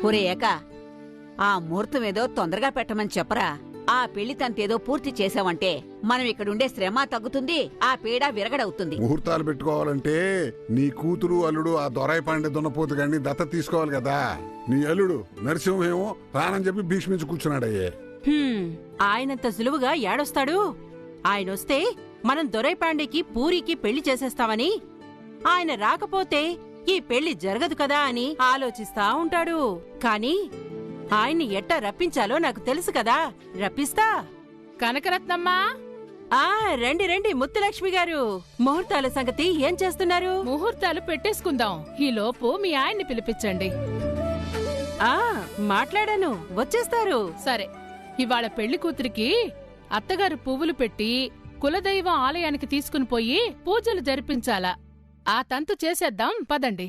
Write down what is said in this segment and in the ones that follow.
ఒరే ఏక, ఆ ముహూర్తం ఏదో తొందరగా పెట్టమని చెప్పరా. ఆ పెళ్లి తంతేదో పూర్తి చేసావంటే మనం ఇక్కడుండే శ్రమ తగ్గుతుంది, ఆ పీడ విరగడవుతుంది. ముహూర్తాలు పెట్టుకోవాలంటే నీ కూతురు అల్లుడు ఆ దొరాయి పాండే దున్నపోతు గాని దత్త తీసుకోవాలి కదా. నీ అల్లుడు నరసింహేమో రానని చెప్పి భీష్మించి కూర్చున్నాడయ్యే. ఆయనంత సులువుగా ఏడొస్తాడు? ఆయనొస్తే మనం దొరైపాండేకి పూరికి పెళ్లి చేసేస్తామని, ఆయన రాకపోతే ఈ పెళ్లి జరగదు కదా అని ఆలోచిస్తా ఉంటాడు. కాని ఆయన్ని ఎట్టా రప్పించాలో నాకు తెలుసు కదా, రప్పిస్తా. కనకరత్నమ్మా, రండి రండి ముత్తులక్ష్మి గారు. ముహూర్తాల సంగతి ఏం చేస్తున్నారు? ముహూర్తాలు పెట్టేసుకుందాం. ఈలోపు మీ ఆయన్ని పిలిపించండి. మాట్లాడాను, వచ్చేస్తారు. సరే, ఇవాళ పెళ్లి కూతురికి అత్తగారు పువ్వులు పెట్టి కులదైవం ఆలయానికి తీసుకుని పోయి పూజలు జరిపించాలా. ఆ తంతు చేసేద్దాం, పదండి.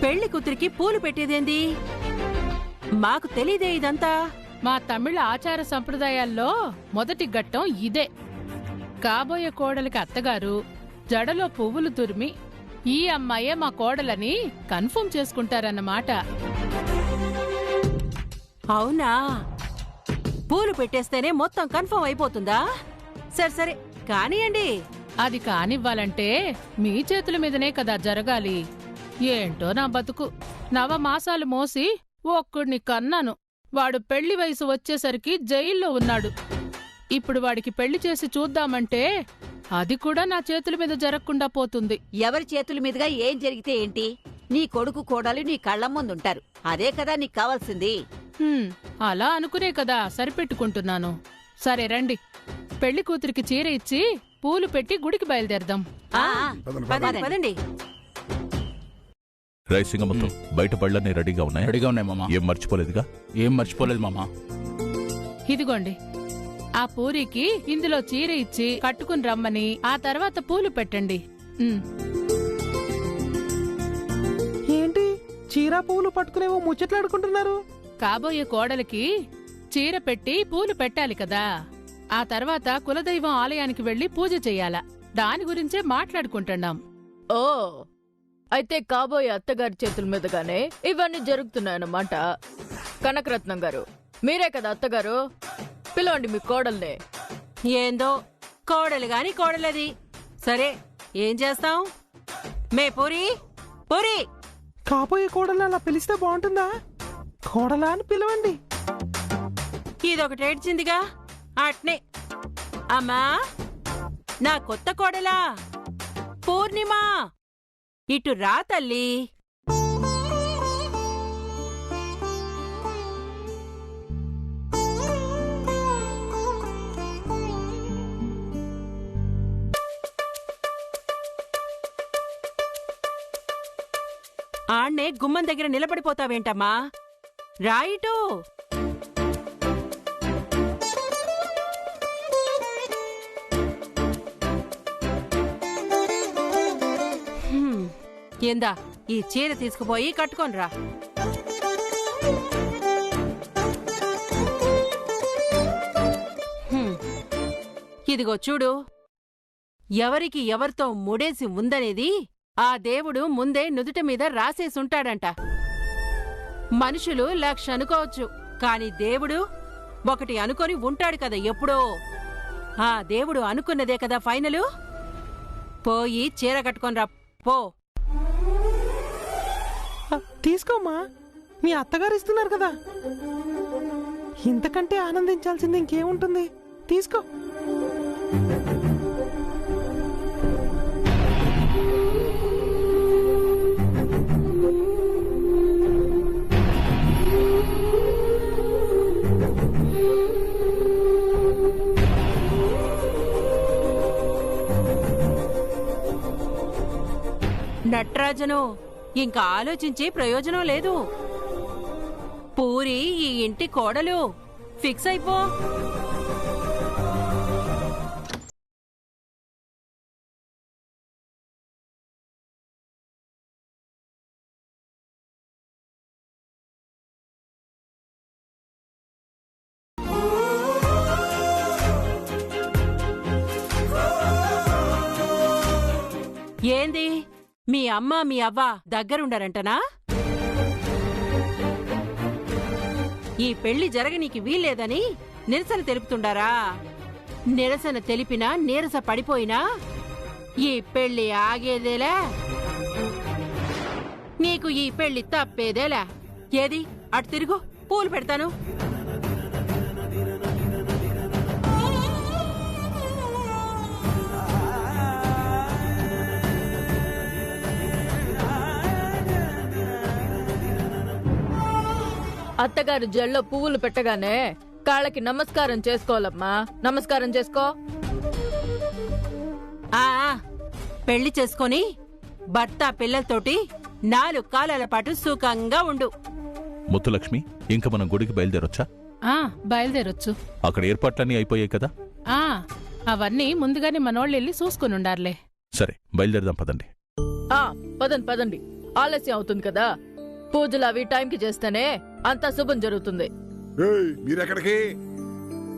పెళ్లి కూతురికి పూలు పెట్టేదేంది? మాకు తెలీదే ఇదంతా. మా తమిళ ఆచార సంప్రదాయాల్లో మొదటి ఘట్టం ఇదే. కాబోయే కోడలికి అత్తగారు జడలో పువ్వులు తురిమి ఈ అమ్మాయే మా కోడలని కన్ఫర్మ్ చేసుకుంటారన్నమాట. అవునా? పూలు పెట్టేస్తేనే మొత్తం కన్ఫర్మ్ అయిపోతుందా? సరే సరే కానియండి. అది కానివ్వాలంటే మీ చేతుల మీదనే కదా జరగాలి. ఏంటో నా బతుకు, నవమాసాలు మోసి ఒక్కడిని కన్నాను. వాడు పెళ్లి వయసు వచ్చేసరికి జైల్లో ఉన్నాడు. ఇప్పుడు వాడికి పెళ్లి చేసి చూద్దామంటే అది కూడా నా చేతుల మీద జరగకుండా పోతుంది. ఎవరి చేతుల మీదుగా ఏం జరిగితే ఏంటి? నీ కొడుకు కోడలు నీ కళ్ల ముందుంటారు, అదే కదా నీకు కావాల్సింది. అలా అనుకునే కదా సరిపెట్టుకుంటున్నాను. సరే రండి, పెళ్లి కూతురికి చీర ఇచ్చి పూలు పెట్టి గుడికి బయలుదేరదాం. పదండి. రైసింగమొత్తం బయట పళ్ళన్నీ రెడీగా ఉన్నాయి. రెడీగా ఉన్నాయి మామా. ఏం మర్చిపోలేదుగా? ఏం మర్చిపోలేదు మామా. ఇదిగోండి, ఆ పూరికి ఇందులో చీర ఇచ్చి కట్టుకుని రమ్మని, ఆ తర్వాత పూలు పెట్టండి. ఏంటి చీర పూలు పట్టుకునేవో ముచ్చట్లాడుకుంటున్నారు? కాబోయే కోడలికి చీర పెట్టి పూలు పెట్టాలి కదా. ఆ తర్వాత కులదైవం ఆలయానికి వెళ్లి పూజ చెయ్యాలా. దాని గురించే మాట్లాడుకుంటున్నాం. ఓ, అయితే కాబోయే అత్తగారి చేతుల మీదుగానే ఇవన్నీ జరుగుతున్నాయన్నమాట. కనకరత్నం గారు, మీరే కదా అత్తగారు, పిలవండి మీ కోడల్ని. ఏందో కోడలు గాని కోడలది. సరే, ఏం చేస్తాం? మే పూరి పూరి. కాబోయే కోడలు అలా పిలిస్తే బాగుంటుందా? కోడలా అని పిలవండి. ఇదొకటి ఏడ్చిందిగా, అట్నే. అమ్మా, నా కొత్త కోడలా పూర్ణిమ, ఇటు రా తల్లి. ఆణ్ణే గుమ్మం దగ్గర నిలబడిపోతావేంటమ్మా? రాయిటు. ఏందా, ఈ చీర తీసుకుపోయి కట్టుకోనరా. ఇదిగో చూడు, ఎవరికి ఎవరితో ముడేసి ఉందనేది ఆ దేవుడు ముందే నుదుట మీద రాసేసుంటాడంట. మనుషులు 1,00,000 అనుకోవచ్చు, కాని దేవుడు ఒకటి అనుకొని ఉంటాడు కదా ఎప్పుడో. ఆ దేవుడు అనుకున్నదే కదా ఫైనలు. పోయి చీర కట్టుకొనిరా పో. తీసుకోమ్మా, మీ అత్తగారు ఇస్తున్నారు కదా. ఇంతకంటే ఆనందించాల్సింది ఇంకేముంటుంది? తీసుకో. నట్రాజను, ఇంకా ఆలోచించి ప్రయోజనం లేదు. పూరి ఈ ఇంటి కోడలు, ఫిక్స్ అయిపో. ఏంది, మీ అమ్మ మీ అవ్వ దగ్గరుండరంటనా? ఈ పెళ్లి జరగనీకి వీల్లేదని నిరసన తెలుపుతుండారా? నిరసన తెలిపినా నీరస పడిపోయినా ఈ పెళ్లి ఆగేదేలా, నీకు ఈ పెళ్లి తప్పేదేలా. ఏది అటు తిరుగు, పూలు పెడతాను. అత్తగారు జల్లో పువ్వులు పెట్టగానే కాళ్ళకి నమస్కారం చేసుకోవాలమ్మా. నమస్కారం చేసుకో. ఆ పెళ్లి చేసుకొని భర్త పిల్లలతోటి 4 కాలాల పాటు సుఖంగా ఉండు. ముత్తులక్ష్మి, ఇంక మనం గుడికి బయలుదేరొచ్చా? ఆ బయలుదేరొచ్చు. అక్కడ ఏర్పాట్లన్నీ అయిపోయాయి కదా? ఆ అవన్నీ ముందుగానే మనోళ్ళెళ్ళి చూసుకునుండార్లే. సరే, బయలుదేరదాం పదండి. పదండి పదండి, ఆలస్యం అవుతుంది కదా. పూజలు అవి టైంకి చేస్తేనే అంతా శుభం జరుగుతుంది. మీరెక్కడికి?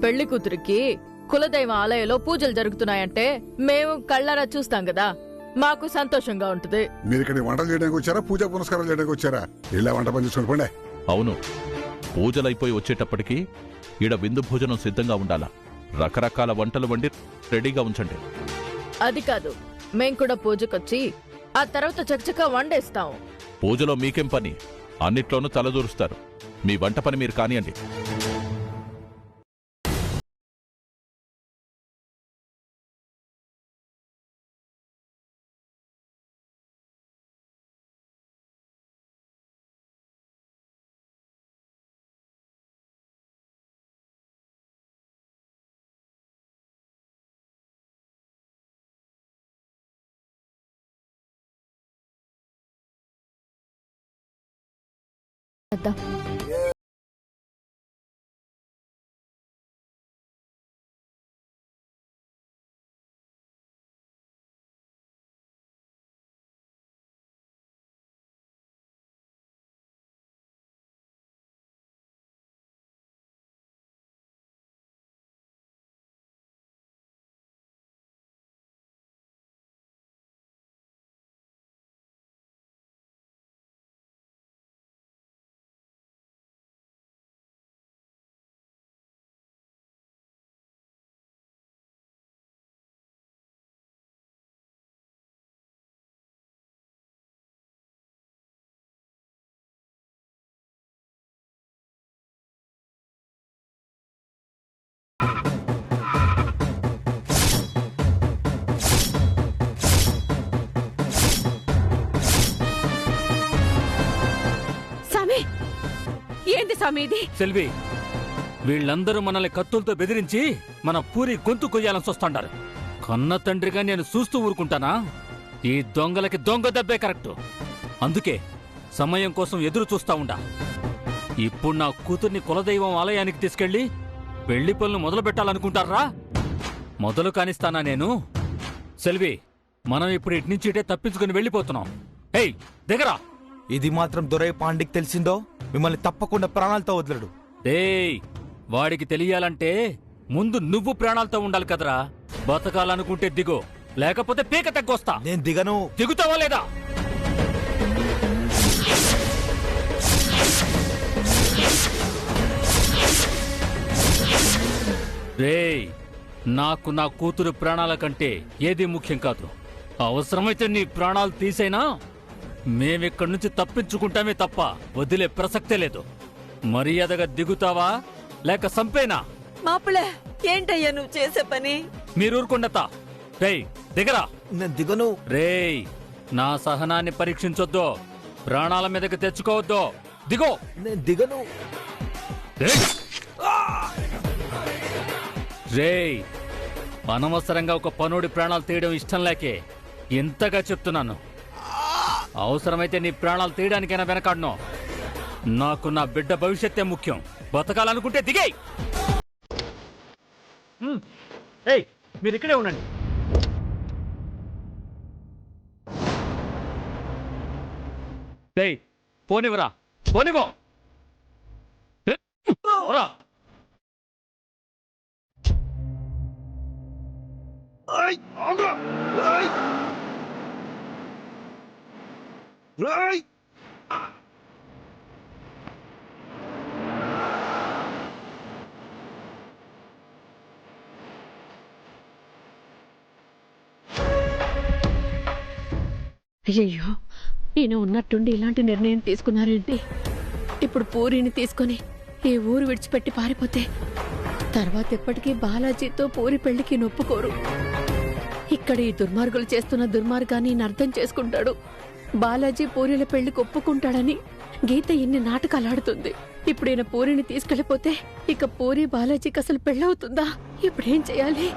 పెళ్లి కూతురికి కులదైవ ఆలయంలో పూజలు జరుగుతున్నాయంటే మేము కళ్ళారా చూస్తాం కదా, మాకు సంతోషంగా ఉంటుంది. మీరు ఇక్కడ వంటలు చేయడానికి వచ్చారా, పూజా పునస్కారాలు చేయడానికి వచ్చారా? ఇలా వంట పని చేసుకుని పండే. అవును, పూజలైపోయి వచ్చేటప్పటికి ఈడ విందు భోజనం సిద్ధంగా ఉండాలా. రకరకాల వంటలు వండి రెడీగా ఉంచండి. అది కాదు, మేం కూడా పూజకొచ్చి ఆ తర్వాత చకచకా వండేస్తాం. పూజలో మీకేం పని? అన్నిట్లోనూ తలదూరుస్తారు. మీ వంట పని మీరు కానియండి. ఏంటి స్వామి ఇది? సెల్వి, వీళ్ళందరూ మనల్ని కత్తులతో బెదిరించి మన పూరి గొంతు కొయ్యాలని చూస్తాండారు. కన్న తండ్రిగా నేను చూస్తూ ఊరుకుంటానా? ఈ దొంగలకి దొంగ దెబ్బే కరెక్టు. అందుకే సమయం కోసం ఎదురు చూస్తా ఉండా. ఇప్పుడు నా కూతుర్ని కులదైవం ఆలయానికి తీసుకెళ్లి పెళ్లి పనులు మొదలు పెట్టాలనుకుంటారా? మొదలు కానిస్తానా నేను? సెల్వి, మనం ఇప్పుడు ఇట్నుంచి ఇటే తప్పించుకుని వెళ్ళిపోతున్నాం. ఏయ్ దగ్గరా! ఇది మాత్రం దొరై పాండికి తెలిసిందో మిమ్మల్ని తప్పకుండా ప్రాణాలతో వదలడు. ఏయ్, వాడికి తెలియాలంటే ముందు నువ్వు ప్రాణాలతో ఉండాలి కదరా. బతకాలనుకుంటే దిగో, లేకపోతే పీక తగ్గొస్తా. నేను దిగను. దిగుతావా లేదా? రేయ్, నాకు నా కూతురు ప్రాణాల కంటే ఏది ముఖ్యం కాదు. అవసరమైతే నీ ప్రాణాలు తీసైనా మేమిక్కడి నుంచి తప్పించుకుంటామే తప్ప వదిలే ప్రసక్తే లేదు. మర్యాదగా దిగుతావా లేక సంపేనా? మాపులే, ఏంటయ్యా నువ్వు చేసే పని? మీరూరుకుండతా. రేయ్ దిగరా. నేను దిగను. రేయ్, నా సహనాన్ని పరీక్షించొద్దు, ప్రాణాల మీదకి తెచ్చుకోవద్దు. దిగో. నేను దిగను. రేయ్, అనవసరంగా ఒక పనుడి ప్రాణాలు తీయడం ఇష్టం లేకే ఇంతగా చెప్తున్నాను. అవసరమైతే నీ ప్రాణాలు తీయడానికైనా వెనకాడను. నాకు నా బిడ్డ భవిష్యత్తే ముఖ్యం. బతకాలనుకుంటే దిగేయ్. మీరు ఇక్కడే ఉండండి. పోనివరా, పోనివో. అయ్యయ్యో, ఈయన ఉన్నట్టుండి ఇలాంటి నిర్ణయం తీసుకున్నారేంటి? ఇప్పుడు పూరిని తీసుకుని ఈ ఊరు విడిచిపెట్టి పారిపోతే తర్వాత ఎప్పటికీ బాలాజీతో పూరి పెళ్లికి నొప్పుకోరు. ఇక్కడ ఈ దుర్మార్గులు చేస్తున్న దుర్మార్గాన్ని ఈయన అర్థం చేసుకుంటాడు. బాలాజీ పూరిల పెళ్లికి ఒప్పుకుంటాడని గీత ఇన్ని నాటకాలాడుతుంది. ఇప్పుడు ఈయన పూరిని తీసుకెళ్లిపోతే ఇక పూరి బాలాజీకి అసలు పెళ్ళవుతుందా? ఇప్పుడేం చేయాలి?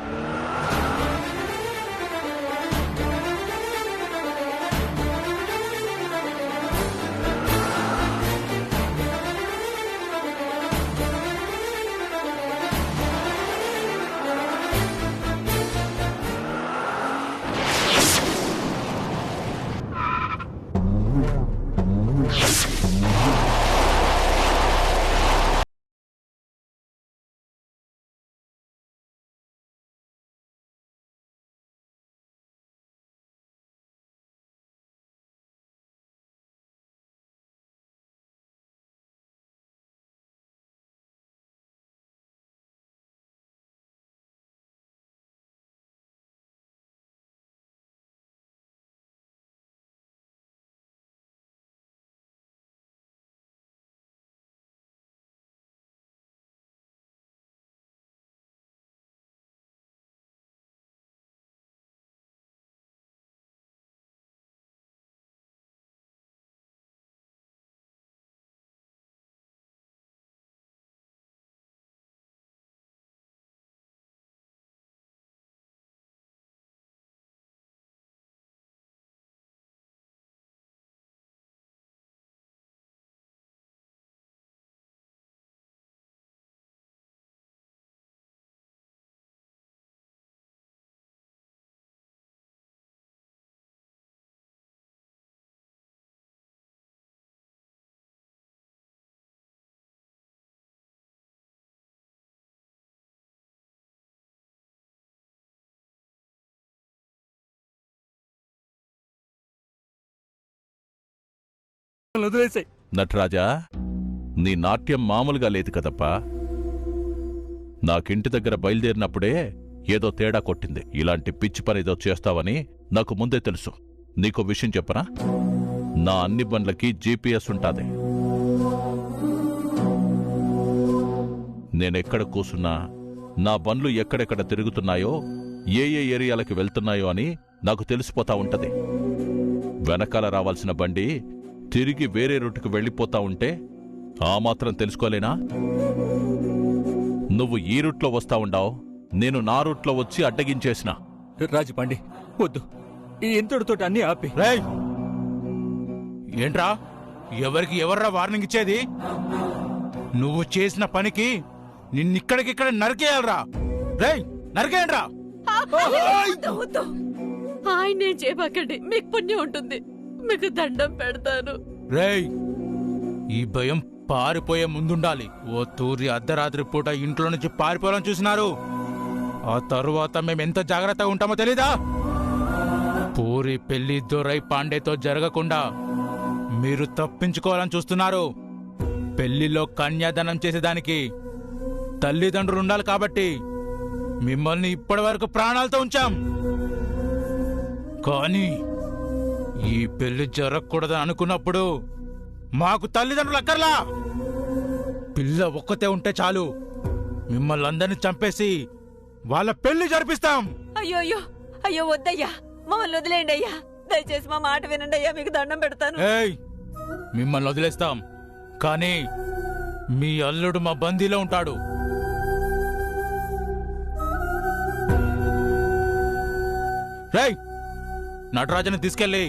నటరాజా, నీ నాట్యం మామూలుగా లేదు కదప్పా. నాకింటి దగ్గర బయలుదేరినప్పుడే ఏదో తేడా కొట్టింది. ఇలాంటి పిచ్చి పని ఏదో చేస్తావని నాకు ముందే తెలుసు. నీకో విషయం చెప్పనా? నా అన్ని బండ్లకి జీపీఎస్ ఉంటాది. నేనెక్కడ కూసున్నా, నా బండ్లు ఎక్కడెక్కడ తిరుగుతున్నాయో, ఏ ఏ ఏరియాలకి వెళ్తున్నాయో అని నాకు తెలిసిపోతా ఉంటది. వెనకాల రావాల్సిన బండి తిరిగి వేరే రూటుకు వెళ్ళిపోతా ఉంటే ఆ మాత్రం తెలుసుకోలేనా? నువ్వు ఈ రూట్లో వస్తా ఉండావు, నేను నా రూట్లో వచ్చి అడ్డగించేసిన. రాజపాండి వద్దు, ఈ ఇంతటితో అన్ని ఆపి. ఏంట్రా, ఎవరికి ఎవర్రా వార్నింగ్ ఇచ్చేది? నువ్వు చేసిన పనికి నిన్నిక్కడికిక్కడ నరికేయాలరా. రేయ్, నరికేయండ్రా. ఆయనే చేయబాకండి, మీకు పుణ్యం ఉంటుంది. మీకు దండం పెడతాను. రేయ్, ఈ భయం పారిపోయే ముందుండాలి. ఓ తూరి అర్ధరాత్రి పూట ఇంట్లో నుంచి పారిపోవాలని చూసినారు. ఆ తరువాత మేమెంత జాగ్రత్తగా ఉంటామో తెలీదా? పూరి పెళ్లి దొరై పాండేతో జరగకుండా మీరు తప్పించుకోవాలని చూస్తున్నారు. పెళ్లిలో కన్యాదానం చేసేదానికి తల్లిదండ్రులు ఉండాలి కాబట్టి మిమ్మల్ని ఇప్పటి వరకు ప్రాణాలతో ఉంచాం. కానీ ఈ పెళ్లి జరగకూడదని అనుకున్నప్పుడు మాకు తల్లిదండ్రులు అక్కర్లా. పిల్ల ఒక్కతే ఉంటే చాలు, మిమ్మల్ని అందరినీ చంపేసి వాళ్ళ పెళ్లి జరిపిస్తాం. అయ్యో అయ్యో అయ్యో, వద్దయ్యా, మమ్మల్ని వదిలేయండి అయ్యా. దయచేసి మా మాట వినండి అయ్యా, మీకు దండం పెడతాను. ఏయ్, మిమ్మల్ని వదిలేస్తాం, కానీ మీ అల్లుడు మా బందీలో ఉంటాడు. రేయ్, నటరాజుని తీసుకెళ్ళి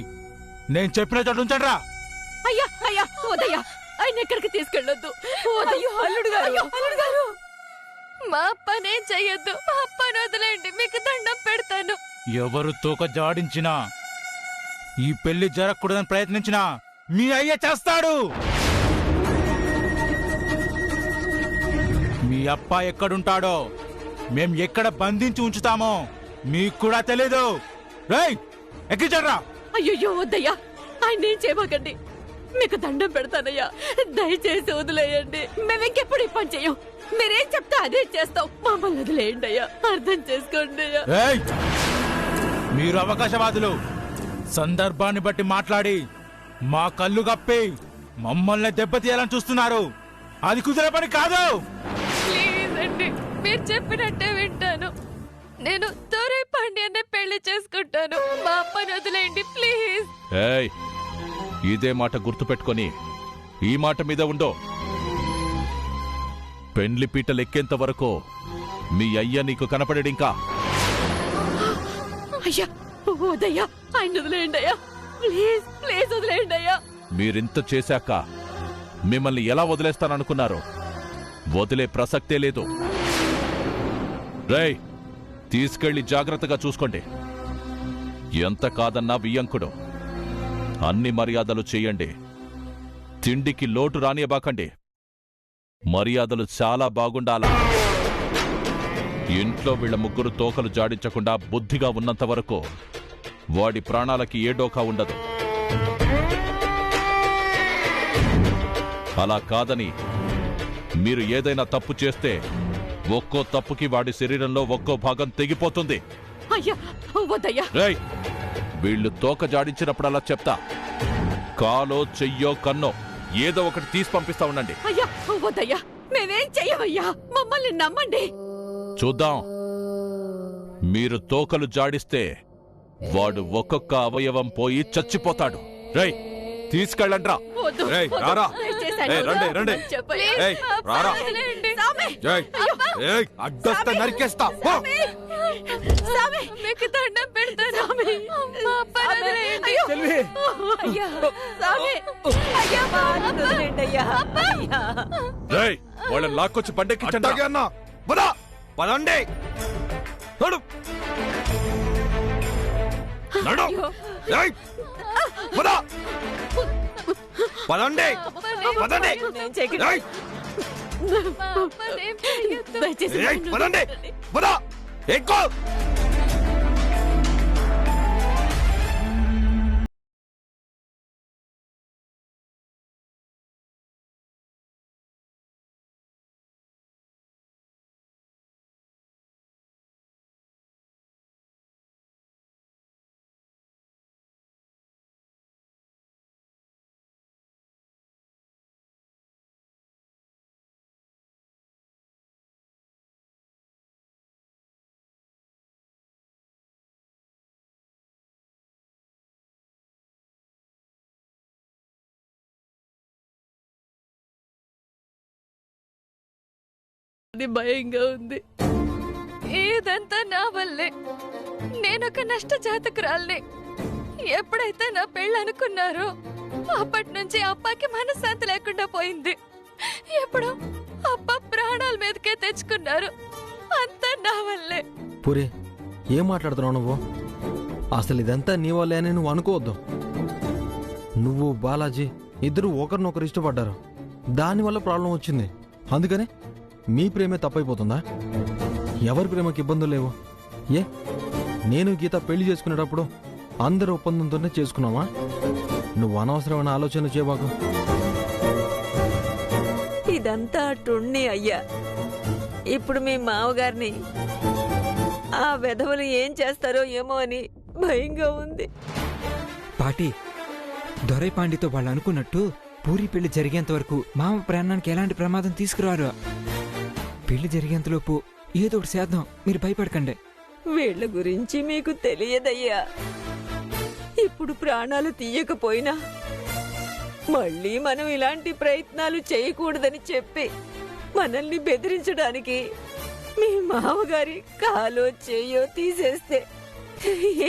నేను చెప్పిన చోటు ఉంచండి రా. అయ్యా అయ్యా, వద్దయ్యా, ఆయన ఎక్కడికి తీసుకెళ్ళొద్దు. అయ్యో అల్లుడు గారు, అల్లుడు గారు, మా పనే చెయ్యొద్దు. మా పని వదిలేండి, మీకు దండం పెడతాను. ఎవరు తోక జాడించినా, ఈ పెళ్లి జరగకూడదని ప్రయత్నించినా మీ అయ్య చేస్తాడు. మీ అప్ప ఎక్కడుంటాడో, మేం ఎక్కడ బంధించి ఉంచుతామో మీకు కూడా తెలీదు. రేయ్, ఎక్కించరా. అయ్యో వద్దయ్యా, ఆయన ఏం చేయబాకండి, మీకు దండం పెడతానయ్యా. దయచేసి వదిలేయండి, మేము ఇంకెప్పుడు ఈ పని చెయ్యం. మీరేం చెప్తే అదే చేస్తాం. మమ్మల్ని వదిలేయండి అయ్యా, అర్థం చేసుకోండి అయ్యా. మీరు అవకాశవాదులు, సందర్భాన్ని బట్టి మాట్లాడి మా కళ్ళు కప్పి మమ్మల్ని దెబ్బతీయాలని చూస్తున్నారు. అది కుదిరే పని కాదు. ప్లీజ్ అండి, మీరు చెప్పినట్టే వింటాను. నేను దొరై పాండ్యాన్నే పెళ్లి చేసుకుంటాను. మా అమ్మని వదిలేయండి ప్లీజ్. ఏయ్, ఇదే మాట గుర్తుపెట్టుకొని ఈ మాట మీద ఉండో. పెండ్లి పీటలెక్కేంత వరకు మీ అయ్య నీకు కనపడేడింకా. అయ్యా వదయ్యా, ఆయన వదిలేయండి అయ్యా, ప్లీజ్ ప్లీజ్ వదిలేయండి అయ్యా. మీరింత చేశాక మిమ్మల్ని ఎలా వదిలేస్తాననుకున్నారు? వదిలే ప్రసక్తే లేదు. రేయ్, తీసుకెళ్లి జాగ్రత్తగా చూసుకోండి. ఎంత కాదన్నా వియ్యంకుడు. అన్ని మర్యాదలు చెయ్యండి. తిండికి లోటు రానియబాకండి. మర్యాదలు చాలా బాగుండాలా. ఇంట్లో వీళ్ళ ముగ్గురు తోకలు జాడించకుండా బుద్ధిగా ఉన్నంత వరకు వాడి ప్రాణాలకి ఏ డోకా ఉండదు. అలా కాదని మీరు ఏదైనా తప్పు చేస్తే ఒక్కో తప్పుకి వాడి శరీరంలో ఒక్కో భాగం తెగిపోతుంది. అయ్యా వదయ్యా. రేయ్, వీళ్ళు తోక జాడించినప్పుడల్లా చెప్తా, కాలో చెయ్యో కన్నో ఏదో ఒకటి తీసి పంపిస్తా ఉండండి. అయ్యా వదయ్యా, మేమేం చెయ్యమయ్యా, మమ్మల్ని నమ్మండి. చూద్దాం. మీరు తోకలు జాడిస్తే వాడు ఒక్కొక్క అవయవం పోయి చచ్చిపోతాడు. రేయ్, తీసుకెళ్ళండ్రా. వద్దు, రేయ్, వద్దు. రారా. దయచేసి ఏయ్, రండి, రండి. చెప్పండి. ఏయ్, రారా. వదిలేయండి. సామి. ఏయ్, అడ్డొస్తే నరికేస్తా. సామి, మీకు దండం పెడతాను. సామి, మా అప్పని వదిలేయండి. అయ్యా సామి, అయ్యా మా అప్పని వదిలేయండి అయ్యా. అయ్యా. రేయ్, వాళ్ళని లాక్కొచ్చి బండెక్కించండి. అన్నా పదండి. నడు నడు. ఏయ్, పద. పదండి పదండి. ఏయ్, మా అప్పని ఏం చెయ్యొద్దు. దయచేసి ఏయ్, పదండి పద. ఎక్కు. భయంగా ఉంది. ఇదంతా నా వల్లే. నేనొక నష్ట జాతకురాల్ని. ఎప్పుడైతే నా పెళ్ళి అనుకున్నారో అప్పటి నుంచి అప్పకి మనశ్శాంతి లేకుండా పోయింది. ఎప్పుడు అప్ప ప్రాణాల మీదకే తెచ్చుకున్నారు. అంతా నా వల్లే. పూరి, ఏం మాట్లాడుతున్నావు నువ్వు? అసలు ఇదంతా నీ వల్లే అని నువ్వు అనుకోవద్దు. నువ్వు బాలాజీ ఇద్దరు ఒకరినొకరు ఇష్టపడ్డారు. దానివల్ల ప్రాబ్లం వచ్చింది. అందుకని మీ ప్రేమే తప్పైపోతుందా? ఎవరి ప్రేమకి ఇబ్బందులు లేవు. ఏ, నేను గీత పెళ్లి చేసుకునేటప్పుడు అందరి ఒప్పందంతోనే చేసుకున్నావా? నువ్వు అనవసరమైన ఆలోచనలు చేయబాకు. ఇదంతా అటుండి అయ్యా. ఇప్పుడు మీ మామగారిని ఆ వెధవలు ఏం చేస్తారో ఏమో అని భయంగా ఉంది. పాటి, దొరై పాండితో వాళ్ళు అనుకున్నట్టు పూరి పెళ్లి జరిగేంత వరకు మామ ప్రాణానికి ఎలాంటి ప్రమాదం తీసుకురారు. పెళ్లి జరిగేంతలోపు ఏదో ఒకటి చేద్దాం, మీరు భయపడకండి. వీళ్ళ గురించి మీకు తెలియదయ్యా. ఇప్పుడు ప్రాణాలు తీయకపోయినా మళ్ళీ మనం ఇలాంటి ప్రయత్నాలు చేయకూడదని చెప్పి మనల్ని బెదిరించడానికి మీ మామగారి కాలో చేయో తీసేస్తే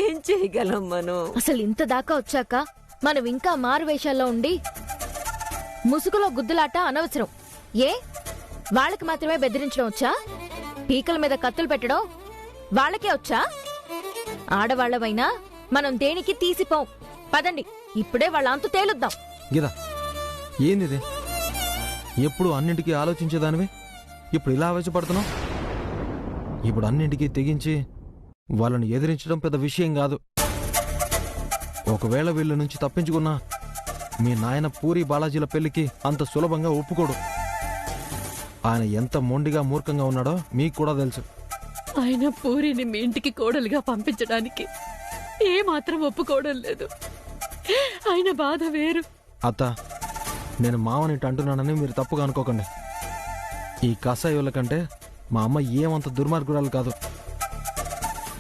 ఏం చేయగలం మనం? అసలు ఇంత దాకా వచ్చాక మనం ఇంకా మారువేషాల్లో ఉండి ముసుగులో గుద్దులాట అనవసరం. ఏ, వాళ్ళకి మాత్రమే బెదిరించడం వచ్చా? పీకల మీద కత్తులు పెట్టడం వాళ్ళకే వచ్చా? ఆడవాళ్లవైనా మనం దేనికి తీసిపోం. పదండి, ఇప్పుడే వాళ్ళ అంతు తేలుద్దాం. గీత, ఏందిది? ఎప్పుడు అన్నింటికీ ఆలోచించేదానివి ఇప్పుడు ఇలా ఆవేశపడుతున్నావు? ఇప్పుడు అన్నింటికీ తెగించి వాళ్ళని ఎదిరించడం పెద్ద విషయం కాదు. ఒకవేళ వీళ్ళ నుంచి తప్పించుకున్నా మీ నాయన పూరి బాలాజీల పెళ్లికి అంత సులభంగా ఒప్పుకోడు. ఆయన ఎంత మొండిగా మూర్ఖంగా ఉన్నాడో మీకు కూడా తెలుసు. ఆయన పూరిని మీ ఇంటికి కోడలుగా పంపించడానికి ఏమాత్రం ఒప్పుకోవడం లేదు. ఆయన బాధ వేరు. అత్త, నేను మావని ఇటు అంటున్నానని మీరు తప్పుగా అనుకోకండి. ఈ కసాయోళ్ళ కంటే మా అమ్మ ఏమంత దుర్మార్గురాలు కాదు.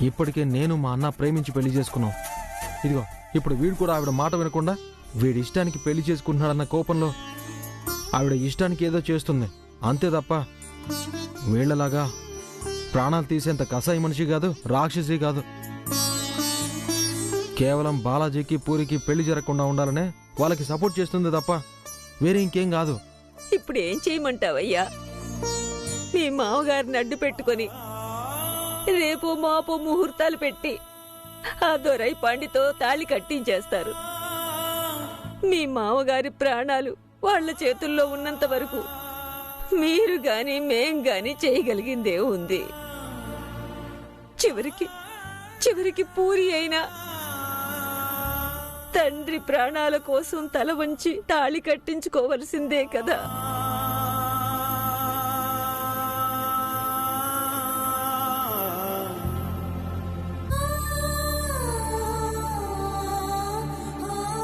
ఇప్పటికే నేను మా అన్న ప్రేమించి పెళ్లి చేసుకున్నాం. ఇదిగో ఇప్పుడు వీడు కూడా ఆవిడ మాట వినకుండా వీడి ఇష్టానికి పెళ్లి చేసుకుంటున్నాడన్న కోపంలో ఆవిడ ఇష్టానికి ఏదో చేస్తుంది అంతే తప్ప వీళ్లలాగా ప్రాణాలు తీసేంత కసాయి మనిషి కాదు, రాక్షసి కాదు. కేవలం బాలాజీకి పూరికి పెళ్లి జరగకుండా ఉండాలనే వాళ్ళకి సపోర్ట్ చేస్తుంది తప్ప వేరే ఇంకేం కాదు. ఇప్పుడు ఏం చేయమంటావయ్యా? మీ మామగారిని అడ్డు పెట్టుకొని రేపు మాపో ముహూర్తాలు పెట్టి ఆ దొరై పాండితో తాళి కట్టించేస్తారు. మీ మామగారి ప్రాణాలు వాళ్ల చేతుల్లో ఉన్నంత వరకు మీరు గాని మేం గాని చేయగలిగిందే ఉంది. చివరికి పూరి అయినా తండ్రి ప్రాణాల కోసం తల వంచి తాళి కట్టించుకోవలసిందే కదా.